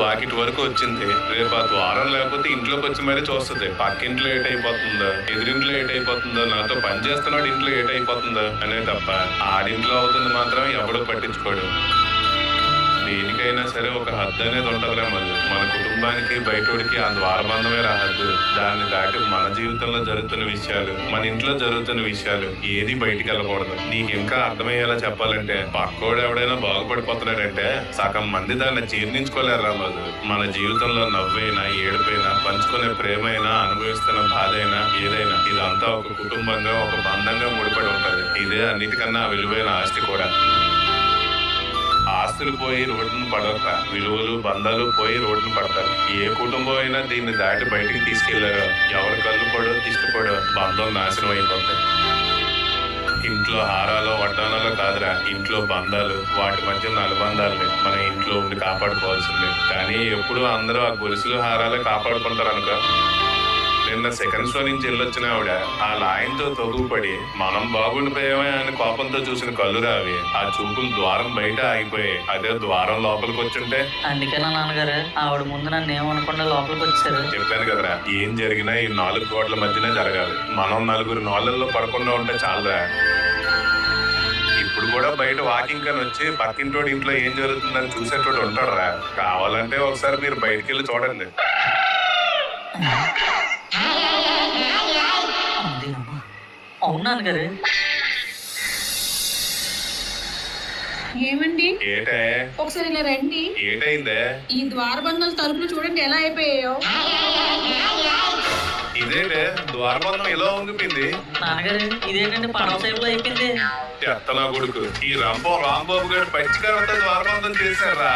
వాకిటి వరకు వచ్చింది. రేపు ఆ ద్వారం లేకపోతే ఇంట్లోకి వచ్చి మరీ చూస్తుంది. పక్కింట్లో ఏటైపోతుందో, ఎదురింట్లో ఏటైపోతుందో, నాతో పని చేస్తున్నాడు ఇంట్లో ఏటైపోతుందో అనే తప్ప ఆడింట్లో అవుతుంది మాత్రం ఎవడో పట్టించుకోడు. దేనికైనా సరే ఒక హద్దు అనేది ఉంటుందిరా. మళ్ళీ మన కుటుంబానికి బయటోడికి ఆ ద్వారబంధమే రా హద్దు. దాన్ని దాటి మన జీవితంలో జరుగుతున్న విషయాలు, మన ఇంట్లో జరుగుతున్న విషయాలు ఏది బయటికి వెళ్ళకూడదు. నీకు ఇంకా అర్థమయ్యేలా చెప్పాలంటే పక్కోడు ఎవడైనా బాగుపడిపోతున్నాడంటే సగం మంది దాన్ని జీర్ణించుకోలేరా వాళ్ళు. మన జీవితంలో నవ్వైనా ఏడుపైనా పంచుకునే ప్రేమైనా అనుభవిస్తున్న బాధ అయినా ఏదైనా ఇదంతా ఒక కుటుంబంగా ఒక బంధంగా ముడిపడి ఉంటది. ఇదే అన్నిటికన్నా విలువైన ఆస్తి కూడా. ఆస్తులు పోయి రోడ్డును పడతా, విలువలు బంధాలు పోయి రోడ్డును పడతారు. ఏ కుటుంబం అయినా దీన్ని దాటి బయటికి తీసుకెళ్లారో ఎవరి కళ్ళు పడో దిష్టిపడో బంధం నాశనం అయిపోతాయి. ఇంట్లో హారాలు వడ్డానాలు కాదురా, ఇంట్లో బంధాలు, వాటి మధ్య అనుబంధాలని మన ఇంట్లో ఉండి కాపాడుకోవాల్సిందే. కానీ ఎప్పుడు అందరూ ఆ గొలుసులు హారాలే కాపాడుకుంటారు అనుకో. నిన్న సెకండ్ షో నుంచి వెళ్ళొచ్చిన ఆవిడ ఆ లాయన్తో తొగుపడి మనం బాగుండిపోయామే అని కోపంతో చూసిన కళ్ళు రావి. ఆ చూపులు ద్వారం బయట ఆగిపోయాయి. అదే ద్వారం లోపలికి వచ్చుంటే. అందుకేనా నాన్నగారు ఆవిడ ముందు నన్ను ఏమనుకుండా లోపలికి వచ్చారు. చెప్పాను కదరా, ఏం జరిగినా ఈ 4 గోడల మధ్యనే జరగాలి. మనం 4 నోళ్ళల్లో పడకుండా ఉంటే చాలరా. ఇప్పుడు కూడా బయట వాకింగ్ అని వచ్చి పక్కింటోడి ఇంట్లో ఏం జరుగుతుందని చూసేటోడు ఉంటాడురా. కావాలంటే ఒకసారి మీరు బయటికి వెళ్ళి చూడండి. అవును నాన్నగారు. ఏమండి ఏటే ఒకసారి ఇలా రండి. ఏటైందే? ఈ ద్వారబంధాల తలుపులు చూడండి ఎలా అయిపోయాయో. ఇదేంటే ద్వారబంధం ఇలా ఉండిపోయింది? నాన్నగారు ఇదేంటంటే పడవ సైడ్ లో అయిపోయింది. ఎత్తనా కొడుకు ఈ రాంబాబు గారు పచ్చికారంతో ద్వారబంధం చేశారా?